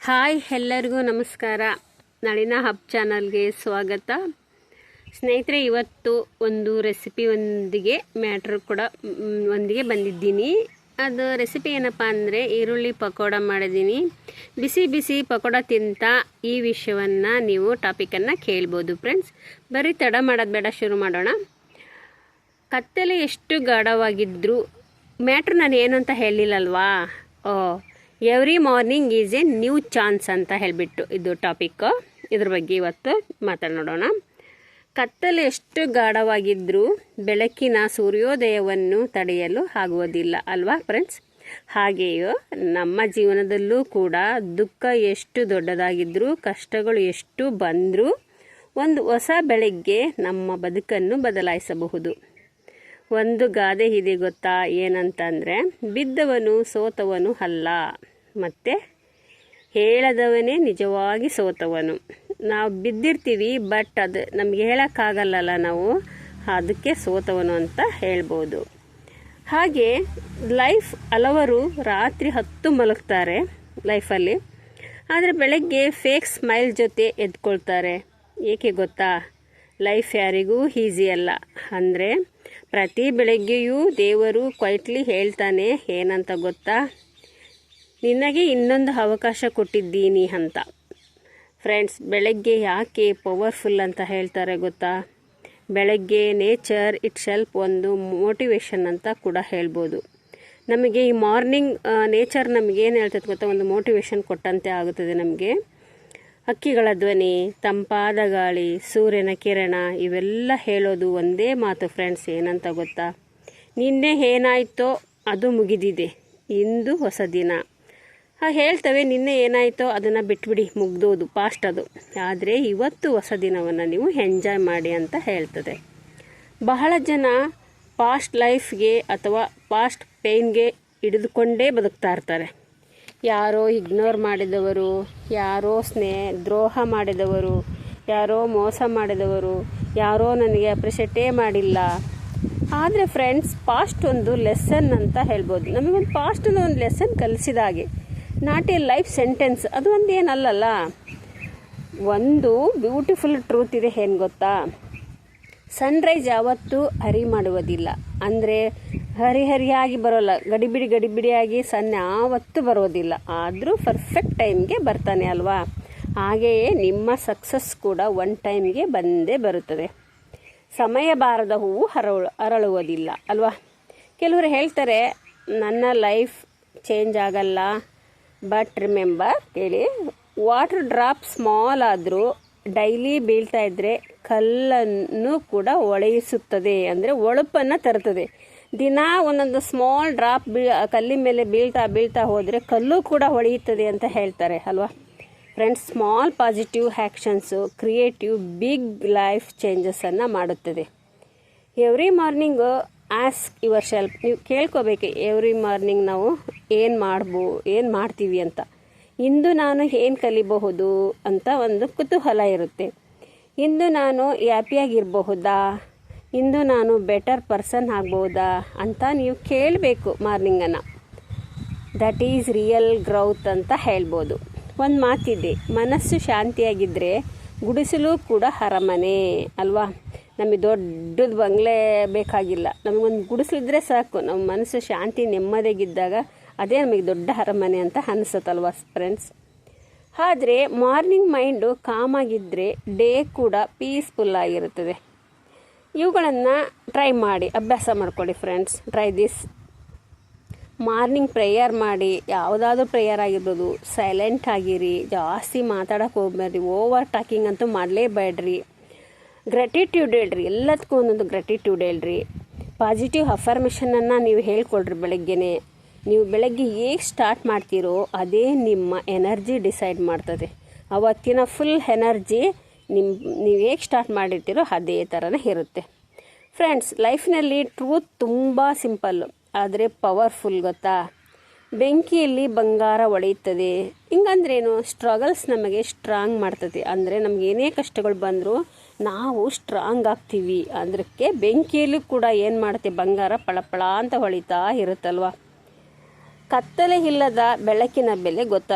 Hi, ಎಲ್ಲರಿಗೂ ನಮಸ್ಕಾರ. ನಳಿನ hub ಚಾನಲ್ಗೆ ಸ್ವಾಗತ. ಸ್ನೇಹಿತರೆ, ಇವತ್ತು ಒಂದು ರೆಸಿಪಿ ಮ್ಯಾಟ್ರ್ ಕೂಡ ಒಂದಿಗೆ ಬಂದಿದ್ದೀನಿ. ಅದು ರೆಸಿಪಿ ಏನಪ್ಪ ಅಂದರೆ ಈರುಳ್ಳಿ ಪಕೋಡ ಮಾಡಿದ್ದೀನಿ. ಬಿಸಿ ಬಿಸಿ ಪಕೋಡ ತಿಂತ ಈ ವಿಷಯವನ್ನು ನೀವು ಟಾಪಿಕನ್ನು ಕೇಳ್ಬೋದು ಫ್ರೆಂಡ್ಸ್. ಬರೀ ತಡ ಮಾಡೋದು ಬೇಡ, ಶುರು ಮಾಡೋಣ. ಕತ್ತಲೆ ಎಷ್ಟು ಗಾಢವಾಗಿದ್ದರೂ ಮ್ಯಾಟ್ರ್ ನಾನು ಏನು ಅಂತ ಹೇಳಿಲ್ಲಲ್ವಾ. Every morning is a new chance ಅಂತ ಹೇಳಿಬಿಟ್ಟು ಇದು ಟಾಪಿಕ್. ಇದ್ರ ಬಗ್ಗೆ ಇವತ್ತು ಮಾತನಾಡೋಣ. ಕತ್ತಲೆ ಎಷ್ಟು ಗಾಢವಾಗಿದ್ದರೂ ಬೆಳಕಿನ ಸೂರ್ಯೋದಯವನ್ನು ತಡೆಯಲು ಆಗುವುದಿಲ್ಲ ಅಲ್ವಾ ಫ್ರೆಂಡ್ಸ್. ಹಾಗೆಯೇ ನಮ್ಮ ಜೀವನದಲ್ಲೂ ಕೂಡ ದುಃಖ ಎಷ್ಟು ದೊಡ್ಡದಾಗಿದ್ದರೂ, ಕಷ್ಟಗಳು ಎಷ್ಟು ಬಂದರೂ ಒಂದು ಹೊಸ ಬೆಳಗ್ಗೆ ನಮ್ಮ ಬದುಕನ್ನು ಬದಲಾಯಿಸಬಹುದು. ಒಂದು ಗಾದೆ ಇದೆ ಗೊತ್ತಾ, ಏನಂತಂದರೆ ಬಿದ್ದವನು ಸೋತವನು ಅಲ್ಲ, ಮತ್ತು ಹೇಳದವನೇ ನಿಜವಾಗಿ ಸೋತವನು. ನಾವು ಬಿದ್ದಿರ್ತೀವಿ, ಬಟ್ ಅದು ನಮಗೆ ಹೇಳೋಕ್ಕಾಗಲ್ಲಲ್ಲ, ನಾವು ಅದಕ್ಕೆ ಸೋತವನು ಅಂತ ಹೇಳ್ಬೋದು. ಹಾಗೆ ಹಲವರು ರಾತ್ರಿ 10 ಮಲಗ್ತಾರೆ ಲೈಫಲ್ಲಿ, ಆದರೆ ಬೆಳಗ್ಗೆ ಫೇಕ್ ಸ್ಮೈಲ್ ಜೊತೆ ಎದ್ಕೊಳ್ತಾರೆ. ಏಕೆ ಗೊತ್ತಾ? ಲೈಫ್ ಯಾರಿಗೂ ಈಸಿ ಅಲ್ಲ. ಅಂದರೆ ಪ್ರತಿ ಬೆಳಗ್ಗೆಯೂ ದೇವರು ಕ್ವೈಟ್ಲಿ ಹೇಳ್ತಾನೆ, ಏನಂತ ಗೊತ್ತಾ? ನಿನಗೆ ಇನ್ನೊಂದು ಅವಕಾಶ ಕೊಟ್ಟಿದ್ದೀನಿ ಅಂತ. ಫ್ರೆಂಡ್ಸ್, ಬೆಳಗ್ಗೆ ಯಾಕೆ ಪವರ್ಫುಲ್ ಅಂತ ಹೇಳ್ತಾರೆ ಗೊತ್ತಾ? ಬೆಳಗ್ಗೆ ನೇಚರ್ ಇಟ್ ಸೆಲ್ಫ್ ಒಂದು ಮೋಟಿವೇಶನ್ ಅಂತ ಕೂಡ ಹೇಳ್ಬೋದು. ನಮಗೆ ಈ ಮಾರ್ನಿಂಗ್ ನೇಚರ್ ನಮಗೇನು ಹೇಳ್ತದೆ ಗೊತ್ತಾ? ಒಂದು ಮೋಟಿವೇಶನ್ ಕೊಟ್ಟಂತೆ ಆಗುತ್ತದೆ ನಮಗೆ. ಹಕ್ಕಿಗಳ ಧ್ವನಿ, ತಂಪಾದ ಗಾಳಿ, ಸೂರ್ಯನ ಕಿರಣ ಇವೆಲ್ಲ ಹೇಳೋದು ಒಂದೇ ಮಾತು ಫ್ರೆಂಡ್ಸ್. ಏನಂತ ಗೊತ್ತಾ? ನಿನ್ನೆ ಏನಾಯ್ತೋ ಅದು ಮುಗಿದಿದೆ, ಇಂದು ಹೊಸ ದಿನ. ಹೇಳ್ತವೆ ನಿನ್ನೆ ಏನಾಯ್ತೋ ಅದನ್ನು ಬಿಟ್ಬಿಡಿ, ಮುಗ್ದೋದು, ಪಾಸ್ಟ್ ಅದು. ಆದರೆ ಇವತ್ತು ಹೊಸ ದಿನವನ್ನು ನೀವು ಎಂಜಾಯ್ ಮಾಡಿ ಅಂತ ಹೇಳ್ತದೆ. ಬಹಳ ಜನ ಪಾಸ್ಟ್ ಲೈಫ್ಗೆ ಅಥವಾ ಪಾಸ್ಟ್ ಪೇಯ್ನ್ಗೆ ಹಿಡಿದುಕೊಂಡೇ ಬದುಕ್ತಾ ಇರ್ತಾರೆ. ಯಾರೋ ಇಗ್ನೋರ್ ಮಾಡಿದವರು, ಯಾರೋ ದ್ರೋಹ ಮಾಡಿದವರು, ಯಾರೋ ಮೋಸ ಮಾಡಿದವರು, ಯಾರೋ ನನಗೆ ಅಪ್ರಿಷಿಯೇಟೇ ಮಾಡಿಲ್ಲ. ಆದರೆ ಫ್ರೆಂಡ್ಸ್, ಪಾಸ್ಟ್ ಒಂದು ಲೆಸನ್ ಅಂತ ಹೇಳ್ಬೋದು. ನಮಗೊಂದು ಪಾಸ್ಟ್ ಒಂದು ಲೆಸನ್ ಕಲಿಸಿದ ಹಾಗೆ, ನಾಟ್ ಎ ಲೈಫ್ ಸೆಂಟೆನ್ಸ್. ಅದು ಒಂದು ಏನಲ್ಲಲ್ಲ. ಒಂದು ಬ್ಯೂಟಿಫುಲ್ ಟ್ರೂತ್ ಇದೆ, ಏನು ಗೊತ್ತಾ? ಸನ್ರೈಸ್ ಯಾವತ್ತೂ ಹರಿ ಮಾಡುವುದಿಲ್ಲ. ಅಂದರೆ ಹರಿಯಾಗಿ ಬರೋಲ್ಲ, ಗಡಿಬಿಡಿಯಾಗಿ ಸನ್ ಯಾವತ್ತೂ ಬರೋದಿಲ್ಲ. ಆದರೂ ಪರ್ಫೆಕ್ಟ್ ಟೈಮ್ಗೆ ಬರ್ತಾನೆ ಅಲ್ವಾ? ಹಾಗೆಯೇ ನಿಮ್ಮ ಸಕ್ಸಸ್ ಕೂಡ ಒನ್ ಟೈಮ್ಗೆ ಬಂದೇ ಬರುತ್ತದೆ. ಸಮಯ ಬಾರದ ಹೂವು ಅರಳುವುದಿಲ್ಲ ಅಲ್ವಾ? ಕೆಲವರು ಹೇಳ್ತಾರೆ ನನ್ನ ಲೈಫ್ ಚೇಂಜ್ ಆಗಲ್ಲ. ಬಟ್ ರಿಮೆಂಬರ್, ಕೇಳಿ, ವಾಟರ್ ಡ್ರಾಪ್ ಸ್ಮಾಲ್ ಆದರೂ ಡೈಲಿ ಬೀಳ್ತಾ ಇದ್ದರೆ ಕಲ್ಲನ್ನು ಕೂಡ ಒಳೆಯಿಸುತ್ತದೆ. ಅಂದರೆ ಒಳಪನ್ನು ತರುತ್ತದೆ. ದಿನ ಒಂದೊಂದು ಸ್ಮಾಲ್ ಡ್ರಾಪ್ ಕಲ್ಲಿನ ಮೇಲೆ ಬೀಳ್ತಾ ಹೋದರೆ ಕಲ್ಲು ಕೂಡ ಹೊಳೆಯುತ್ತದೆ ಅಂತ ಹೇಳ್ತಾರೆ ಅಲ್ವಾ friends. Small positive actions creative big life ಚೇಂಜಸನ್ನು ಮಾಡುತ್ತದೆ. Every morning ask yourself, ನೀವು ಕೇಳ್ಕೋಬೇಕು ಎವ್ರಿ ಮಾರ್ನಿಂಗ್ ನಾವು ಏನು ಮಾಡ್ತೀವಿ ಅಂತ. ಇಂದು ನಾನು ಏನು ಕಲಿಬಹುದು ಅಂತ ಒಂದು ಕುತೂಹಲ ಇರುತ್ತೆ. ಇಂದು ನಾನು ಹ್ಯಾಪಿಯಾಗಿರಬಹುದಾ? ಇಂದು ನಾನು ಬೆಟರ್ ಪರ್ಸನ್ ಆಗ್ಬೋದಾ ಅಂತ ನೀವು ಕೇಳಬೇಕು ಮಾರ್ನಿಂಗನ್ನು. ದಟ್ ಈಸ್ ರಿಯಲ್ ಗ್ರೌತ್ ಅಂತ ಹೇಳ್ಬೋದು. ಒಂದು ಮಾತಿದೆ, ಮನಸ್ಸು ಶಾಂತಿಯಾಗಿದ್ದರೆ ಗುಡಿಸಲು ಕೂಡ ಅರಮನೆ ಅಲ್ವಾ? ನಮಗೆ ದೊಡ್ಡದು ಬಂಗ್ಲೆ ಬೇಕಾಗಿಲ್ಲ, ನಮಗೊಂದು ಗುಡಿಸಲಿದ್ರೆ ಸಾಕು. ನಮ್ಮ ಮನಸ್ಸು ಶಾಂತಿ ನೆಮ್ಮದಿಯಾಗಿದ್ದಾಗ ಅದೇ ನಮಗೆ ದೊಡ್ಡ ಅರಮನೆ ಅಂತ ಅನಿಸುತ್ತಲ್ವ ಫ್ರೆಂಡ್ಸ್. ಆದರೆ ಮಾರ್ನಿಂಗ್ ಮೈಂಡು ಕಾಮಾಗಿದ್ದರೆ ಡೇ ಕೂಡ ಪೀಸ್ಫುಲ್ ಆಗಿರುತ್ತದೆ. ಇವುಗಳನ್ನು ಟ್ರೈ ಮಾಡಿ, ಅಭ್ಯಾಸ ಮಾಡ್ಕೊಳ್ಳಿ friends. Try this. Morning prayer ಮಾಡಿ, ಯಾವುದಾದ್ರೂ ಪ್ರೇಯರ್ ಆಗಿರ್ಬೋದು. ಸೈಲೆಂಟ್ ಆಗಿರಿ, ಜಾಸ್ತಿ ಮಾತಾಡೋಕೆ ಹೋಗ್ಬೇಡ್ರಿ, ಓವರ್ ಟಾಕಿಂಗ್ ಅಂತೂ ಮಾಡಲೇಬೇಡ್ರಿ. ಗ್ರ್ಯಾಟಿಟ್ಯೂಡ್ ಹೇಳ್ರಿ, ಎಲ್ಲದಕ್ಕೂ ಒಂದೊಂದು ಗ್ರ್ಯಾಟಿಟ್ಯೂಡ್ ಹೇಳ್ರಿ. ಪಾಸಿಟಿವ್ ಅಫರ್ಮೇಷನನ್ನು ನೀವು ಹೇಳ್ಕೊಳ್ರಿ ಬೆಳಗ್ಗೆನೇ. ನೀವು ಬೆಳಗ್ಗೆ ಹೇಗೆ ಸ್ಟಾರ್ಟ್ ಮಾಡ್ತೀರೋ ಅದೇ ನಿಮ್ಮ ಎನರ್ಜಿ ಡಿಸೈಡ್ ಮಾಡ್ತದೆ. ಅವತ್ತಿನ ಫುಲ್ ಎನರ್ಜಿ ನೀವು ಹೇಗೆ ಸ್ಟಾರ್ಟ್ ಮಾಡಿರ್ತೀರೋ ಅದೇ ಥರನೇ ಇರುತ್ತೆ ಫ್ರೆಂಡ್ಸ್. ಲೈಫ್ನಲ್ಲಿ ಟ್ರೂತ್ ತುಂಬ ಸಿಂಪಲ್ಲು, ಆದರೆ ಪವರ್ಫುಲ್ ಗೊತ್ತಾ? ಬೆಂಕಿಯಲ್ಲಿ ಬಂಗಾರ ಒಡೆಯುತ್ತದೆ. ಹಿಂಗಂದ್ರೇನು? ಸ್ಟ್ರಗಲ್ಸ್ ನಮಗೆ ಸ್ಟ್ರಾಂಗ್ ಮಾಡ್ತದೆ. ಅಂದರೆ ನಮ್ಗೆ ಏನೇ ಕಷ್ಟಗಳು ಬಂದರೂ ನಾವು ಸ್ಟ್ರಾಂಗ್ ಆಗ್ತೀವಿ. ಅದಕ್ಕೆ ಬೆಂಕಿಯಲ್ಲಿ ಕೂಡ ಏನು ಮಾಡುತ್ತೆ, ಬಂಗಾರ ಪಳಪಳ ಅಂತ ಹೊಳಿತಾ ಇರುತ್ತಲ್ವ. ಕತ್ತಲೆ ಇಲ್ಲದ ಬೆಳಕಿನ ಬೆಲೆ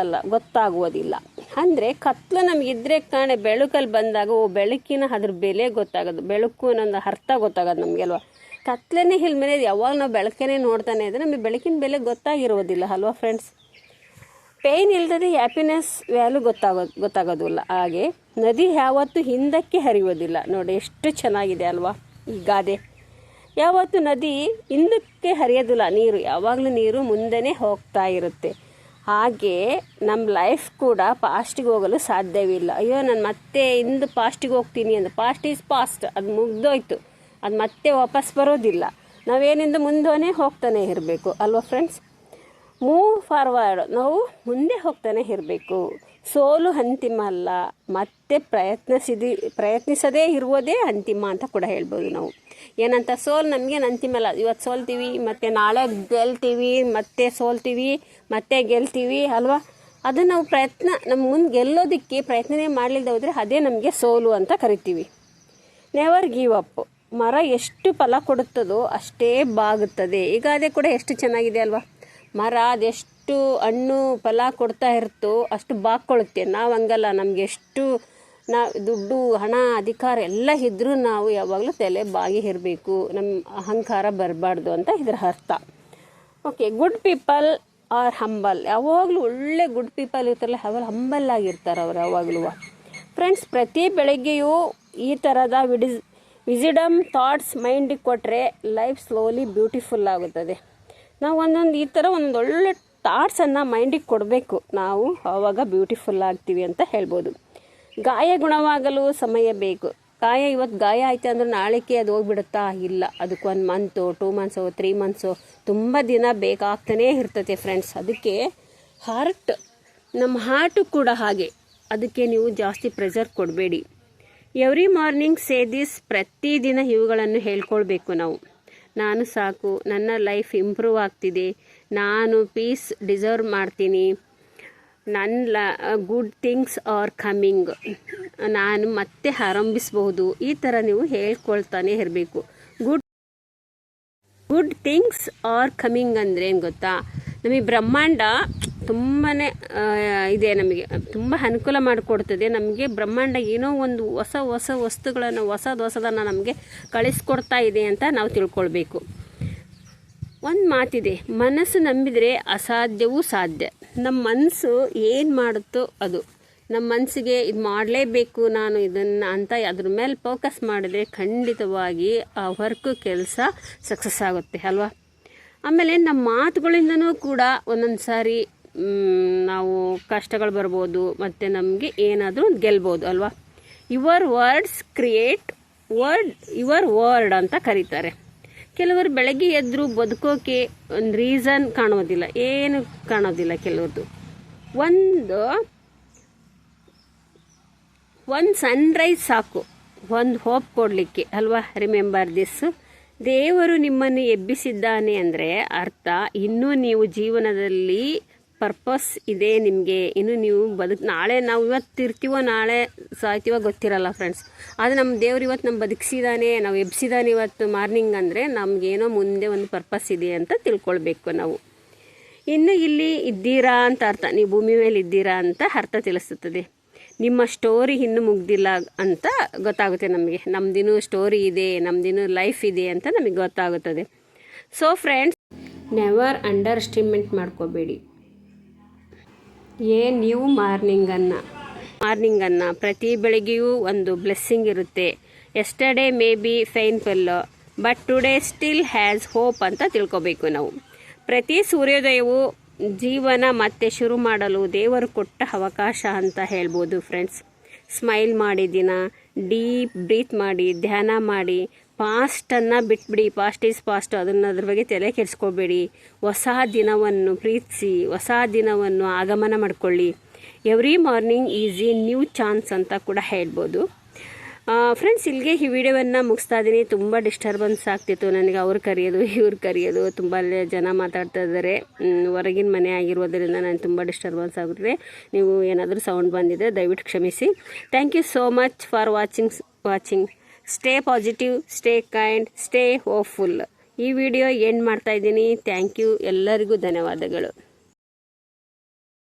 ಗೊತ್ತಾಗುವುದಿಲ್ಲ. ಅಂದರೆ ಕತ್ಲು ನಮಗಿದ್ರೆ ಕಾಣೆ ಬೆಳಕಲ್ಲಿ ಬಂದಾಗ ಬೆಳಕಿನ ಅದ್ರ ಬೆಲೆ ಗೊತ್ತಾಗೋದು, ಬೆಳಕು ಅನ್ನೋ ಅರ್ಥ ಗೊತ್ತಾಗೋದು ನಮಗೆ ಅಲ್ವಾ. ಕತ್ಲೆನೇ ಮೇಲೆ ಯಾವಾಗ ನಾವು ಬೆಳಕನ್ನೇ ನೋಡ್ತಾನೆ ಇದ್ದರೆ ನಮಗೆ ಬೆಳಕಿನ ಬೆಲೆ ಗೊತ್ತಾಗಿರೋದಿಲ್ಲ ಅಲ್ವಾ ಫ್ರೆಂಡ್ಸ್. ಪೇಯ್ನ್ ಇಲ್ಲದೆ ಹ್ಯಾಪಿನೆಸ್ ವ್ಯಾಲ್ಯೂ ಗೊತ್ತಾಗೋದಿಲ್ಲ. ಹಾಗೆ ನದಿ ಯಾವತ್ತೂ ಹಿಂದಕ್ಕೆ ಹರಿಯೋದಿಲ್ಲ. ನೋಡಿ ಎಷ್ಟು ಚೆನ್ನಾಗಿದೆ ಅಲ್ವಾ ಈ ಗಾದೆ. ಯಾವತ್ತು ನದಿ ಹಿಂದಕ್ಕೆ ಹರಿಯೋದಿಲ್ಲ, ಯಾವಾಗಲೂ ನೀರು ಮುಂದೆನೇ ಹೋಗ್ತಾ ಇರುತ್ತೆ. ಹಾಗೆ ನಮ್ಮ ಲೈಫ್ ಕೂಡ ಪಾಸ್ಟಿಗೆ ಹೋಗಲು ಸಾಧ್ಯವಿಲ್ಲ. ಅಯ್ಯೋ ನಾನು ಮತ್ತೆ ಹಿಂದೆ ಪಾಸ್ಟಿಗೆ ಹೋಗ್ತೀನಿ ಅಂತ, ಪಾಸ್ಟ್ ಈಸ್ ಪಾಸ್ಟ್, ಅದು ಮುಗ್ದೋಯ್ತು, ಅದು ಮತ್ತೆ ವಾಪಸ್ ಬರೋದಿಲ್ಲ. ನಾವೇನಿಂದ ಮುಂದೋನೇ ಹೋಗ್ತಾನೆ ಇರಬೇಕು ಅಲ್ವಾ ಫ್ರೆಂಡ್ಸ್. ಮೂವ್ ಫಾರ್ವರ್ಡ್, ನಾವು ಮುಂದೆ ಹೋಗ್ತಾನೆ ಇರಬೇಕು. ಸೋಲು ಅಂತಿಮ ಅಲ್ಲ, ಮತ್ತೆ ಪ್ರಯತ್ನಿಸದೇ ಇರುವುದೇ ಅಂತಿಮ ಅಂತ ಕೂಡ ಹೇಳ್ಬೋದು ನಾವು. ಏನಂತ ಸೋಲು ನಮಗೇನು ಅಂತಿಮ ಅಲ್ಲ. ಇವತ್ತು ಸೋಲ್ತೀವಿ, ಮತ್ತು ನಾಳೆ ಗೆಲ್ತೀವಿ, ಮತ್ತೆ ಸೋಲ್ತೀವಿ, ಮತ್ತೆ ಗೆಲ್ತೀವಿ ಅಲ್ವಾ. ಅದು ನಾವು ನಮ್ಮ ಮುಂದೆ ಗೆಲ್ಲೋದಕ್ಕೆ ಪ್ರಯತ್ನನೇ ಮಾಡಲಿಲ್ಲದೆ ಹೋದರೆ ಅದೇ ನಮಗೆ ಸೋಲು ಅಂತ ಕರಿತೀವಿ. Never give up. ಮರ ಎಷ್ಟು ಫಲ ಕೊಡುತ್ತದೋ ಅಷ್ಟೇ ಬಾಗುತ್ತದೆ. ಈಗ ಅದೇ ಕೂಡ ಎಷ್ಟು ಚೆನ್ನಾಗಿದೆ ಅಲ್ವಾ. ಮರ ಅದೆಷ್ಟು ಹಣ್ಣು ಫಲ ಕೊಡ್ತಾ ಇರುತ್ತೋ ಅಷ್ಟು ಬಾಗ್ಕೊಳ್ಳುತ್ತೆ. ನಾವು ಹಂಗಲ್ಲ, ನಮಗೆ ಎಷ್ಟು ದುಡ್ಡು ಹಣ ಅಧಿಕಾರ ಎಲ್ಲ ಇದ್ದರೂ ನಾವು ಯಾವಾಗಲೂ ತಲೆ ಬಾಗಿ ಇರಬೇಕು, ನಮ್ಮ ಅಹಂಕಾರ ಬರಬಾರ್ದು ಅಂತ ಇದರ ಅರ್ಥ. Okay, good people are humble. ಯಾವಾಗಲೂ ಒಳ್ಳೆ ಗುಡ್ ಪೀಪಲ್ ಇರ್ತಾರಲ್ಲ ಅವರು ಹಂಬಲ್ ಆಗಿರ್ತಾರೆ ಅವ್ರು ಯಾವಾಗಲೂ. ಫ್ರೆಂಡ್ಸ್, ಪ್ರತಿ ಬೆಳಗ್ಗೆಯೂ ಈ ಥರದ ವಿಸಿಡಮ್ ಥಾಟ್ಸ್ ಮೈಂಡಿಗೆ ಕೊಟ್ಟರೆ ಲೈಫ್ ಸ್ಲೋಲಿ ಬ್ಯೂಟಿಫುಲ್ ಆಗುತ್ತದೆ. ನಾವು ಈ ಥರ ಒಳ್ಳೆ ಥಾಟ್ಸನ್ನು ಮೈಂಡಿಗೆ ಕೊಡಬೇಕು, ನಾವು ಆವಾಗ ಬ್ಯೂಟಿಫುಲ್ ಆಗ್ತೀವಿ ಅಂತ ಹೇಳ್ಬೋದು. ಗಾಯ ಗುಣವಾಗಲು ಸಮಯ ಬೇಕು. ಇವತ್ತು ಗಾಯ ಆಯ್ತು ಅಂದ್ರೆ ನಾಳೆಗೆ ಅದು ಹೋಗ್ಬಿಡುತ್ತಾ? ಇಲ್ಲ, ಅದಕ್ಕೆ 1 ಮಂತು, 2 ಮಂತ್ಸು, 3 ಮಂತ್ಸು, ತುಂಬ ದಿನ ಬೇಕಾಗ್ತಾನೇ ಇರ್ತೈತೆ ಫ್ರೆಂಡ್ಸ್. ಅದಕ್ಕೆ ನಮ್ಮ ಹಾರ್ಟು ಕೂಡ ಹಾಗೆ, ಅದಕ್ಕೆ ನೀವು ಜಾಸ್ತಿ ಪ್ರೆಷರ್ ಕೊಡಬೇಡಿ. Every morning say this. ಪ್ರತಿದಿನ ಇವುಗಳನ್ನು ಹೇಳ್ಕೊಳ್ಬೇಕು ನಾವು. ನಾನು ಸಾಕು, ನನ್ನ ಲೈಫ್ ಇಂಪ್ರೂವ್ ಆಗ್ತಿದೆ, ನಾನು ಪೀಸ್ ಡಿಸರ್ವ್ ಮಾಡ್ತೀನಿ, ಗುಡ್ ಥಿಂಗ್ಸ್ ಆರ್ ಕಮ್ಮಿಂಗ್, ನಾನು ಮತ್ತೆ ಆರಂಭಿಸಬಹುದು. ಈ ಥರ ನೀವು ಹೇಳ್ಕೊಳ್ತಾನೆ ಇರಬೇಕು. ಗುಡ್ ಥಿಂಗ್ಸ್ ಆರ್ ಕಮ್ಮಿಂಗ್ ಅಂದರೆ ಏನು ಗೊತ್ತಾ? ನಮಗೆ ಬ್ರಹ್ಮಾಂಡ ತುಂಬಾ ಇದೆ, ನಮಗೆ ತುಂಬ ಅನುಕೂಲ ಮಾಡಿಕೊಡ್ತದೆ. ನಮಗೆ ಬ್ರಹ್ಮಾಂಡ ಏನೋ ಒಂದು ಹೊಸ ವಸ್ತುಗಳನ್ನು ಹೊಸದನ್ನು ನಮಗೆ ಕಳಿಸ್ಕೊಡ್ತಾ ಇದೆ ಅಂತ ನಾವು ತಿಳ್ಕೊಳ್ಬೇಕು. ಒಂದು ಮಾತಿದೆ, ಮನಸ್ಸು ನಂಬಿದರೆ ಅಸಾಧ್ಯವೂ ಸಾಧ್ಯ. ನಮ್ಮ ಮನಸ್ಸು ಏನು ಮಾಡುತ್ತೋ ಅದು. ನಮ್ಮ ಮನಸ್ಸಿಗೆ ಇದು ಮಾಡಲೇಬೇಕು ನಾನು ಇದನ್ನು ಅಂತ ಅದ್ರ ಮೇಲೆ ಫೋಕಸ್ ಮಾಡಿದ್ರೆ ಖಂಡಿತವಾಗಿ ಆ ಕೆಲಸ ಸಕ್ಸಸ್ ಆಗುತ್ತೆ ಅಲ್ವಾ. ಆಮೇಲೆ ನಮ್ಮ ಮಾತುಗಳಿಂದನೂ ಕೂಡ ಒಂದೊಂದು ಸಾರಿ ನಾವು ಕಷ್ಟಗಳು ಬರ್ಬೋದು, ಮತ್ತು ನಮಗೆ ಏನಾದರೂ ಗೆಲ್ಬೋದು ಅಲ್ವಾ. Your words create your word ಅಂತ ಕರೀತಾರೆ. ಕೆಲವರು ಬೆಳಗ್ಗೆ ಎದ್ರು ಬದುಕೋಕೆ ಒಂದು ರೀಸನ್ ಕಾಣೋದಿಲ್ಲ, ಏನು ಕಾಣೋದಿಲ್ಲ ಕೆಲವ್ರದ್ದು. ಒಂದು ಸನ್ರೈಸ್ ಸಾಕು ಒಂದು ಹೋಪ್ ಕೊಡಲಿಕ್ಕೆ ಅಲ್ವಾ. Remember this. ದೇವರು ನಿಮ್ಮನ್ನು ಎಬ್ಬಿಸಿದ್ದಾನೆ ಅಂದರೆ ಅರ್ಥ ಇನ್ನೂ ನೀವು ಜೀವನದಲ್ಲಿ ಪರ್ಪಸ್ ಇದೆ ನಿಮಗೆ. ಇನ್ನು ನೀವು ನಾಳೆ ನಾವು ಇವತ್ತು ಇರ್ತೀವೋ ನಾಳೆ ಸಾಯ್ತೀವೋ ಗೊತ್ತಿರಲ್ಲ ಫ್ರೆಂಡ್ಸ್. ಆದರೆ ನಮ್ಮ ದೇವ್ರು ಇವತ್ತು ನಮ್ಮ ಬದುಕಿಸಿದಾನೆ, ನಾವು ಎಬ್ಸಿದಾನೆ ಇವತ್ತು ಮಾರ್ನಿಂಗ್ ಅಂದರೆ ನಮಗೇನೋ ಮುಂದೆ ಒಂದು ಪರ್ಪಸ್ ಇದೆ ಅಂತ ತಿಳ್ಕೊಳ್ಬೇಕು ನಾವು. ಇನ್ನು ಇಲ್ಲಿ ಇದ್ದೀರಾ ಅಂತ ಅರ್ಥ, ನೀವು ಭೂಮಿ ಮೇಲೆ ಇದ್ದೀರಾ ಅಂತ ಅರ್ಥ ತಿಳಿಸುತ್ತದೆ. ನಿಮ್ಮ ಸ್ಟೋರಿ ಇನ್ನೂ ಮುಗ್ದಿಲ್ಲ ಅಂತ ಗೊತ್ತಾಗುತ್ತೆ ನಮಗೆ. ನಮ್ಮದಿನ್ನೂ ಸ್ಟೋರಿ ಇದೆ, ನಮ್ಮದಿನ್ನೂ ಲೈಫ್ ಇದೆ ಅಂತ ನಮಗೆ ಗೊತ್ತಾಗುತ್ತದೆ. So friends, never under estimate ಮಾಡ್ಕೋಬೇಡಿ. ನೀವು ಮಾರ್ನಿಂಗನ್ನು ಪ್ರತಿ ಬೆಳಗ್ಗೆಯೂ ಒಂದು ಬ್ಲೆಸ್ಸಿಂಗ್ ಇರುತ್ತೆ. Yesterday may be painful but today still has hope ಅಂತ ತಿಳ್ಕೊಬೇಕು ನಾವು. ಪ್ರತಿ ಸೂರ್ಯೋದಯವು ಜೀವನ ಮತ್ತೆ ಶುರು ಮಾಡಲು ದೇವರು ಕೊಟ್ಟ ಅವಕಾಶ ಅಂತ ಹೇಳ್ಬೋದು ಫ್ರೆಂಡ್ಸ್. ಸ್ಮೈಲ್ ಮಾಡಿ, ದಿನ ಡೀಪ್ ಬ್ರೀತ್ ಮಾಡಿ, ಧ್ಯಾನ ಮಾಡಿ, ಪಾಸ್ಟನ್ನು ಬಿಟ್ಬಿಡಿ. ಪಾಸ್ಟ್ ಈಸ್ ಪಾಸ್ಟ್, ಅದ್ರ ಬಗ್ಗೆ ತಲೆ ಕೆಡಿಸ್ಕೋಬೇಡಿ. ಹೊಸ ದಿನವನ್ನು ಪ್ರೀತಿಸಿ, ಹೊಸ ದಿನವನ್ನು ಆಗಮನ ಮಾಡಿಕೊಳ್ಳಿ. Every morning is a new chance ಅಂತ ಕೂಡ ಹೇಳ್ಬೋದು. ಫ್ರೆಂಡ್ಸ್, ಇಲ್ಲಿಗೆ ಈ ವಿಡಿಯೋವನ್ನು ಮುಗಿಸ್ತಾ ಇದ್ದೀನಿ. ತುಂಬ ಡಿಸ್ಟರ್ಬೆನ್ಸ್ ಆಗ್ತಿತ್ತು ನನಗೆ, ಅವ್ರು ಕರೆಯೋದು ಇವ್ರು ಕರೆಯೋದು, ತುಂಬ ಜನ ಮಾತಾಡ್ತಾ ಇದ್ದಾರೆ. ಹೊರಗಿನ ಮನೆ ಆಗಿರೋದರಿಂದ ನಾನು ತುಂಬ ಡಿಸ್ಟರ್ಬೆನ್ಸ್ ಆಗುತ್ತೆ. ನೀವು ಏನಾದರೂ ಸೌಂಡ್ ಬಂದಿದ್ದರೆ ದಯವಿಟ್ಟು ಕ್ಷಮಿಸಿ. Thank you so much for watching. Stay positive, stay kind, stay hopeful. ಈ ವಿಡಿಯೋ ಎಂಡ್ ಮಾಡ್ತಾಯಿದ್ದೀನಿ. ಥ್ಯಾಂಕ್ ಯು, ಎಲ್ಲರಿಗೂ ಧನ್ಯವಾದಗಳು.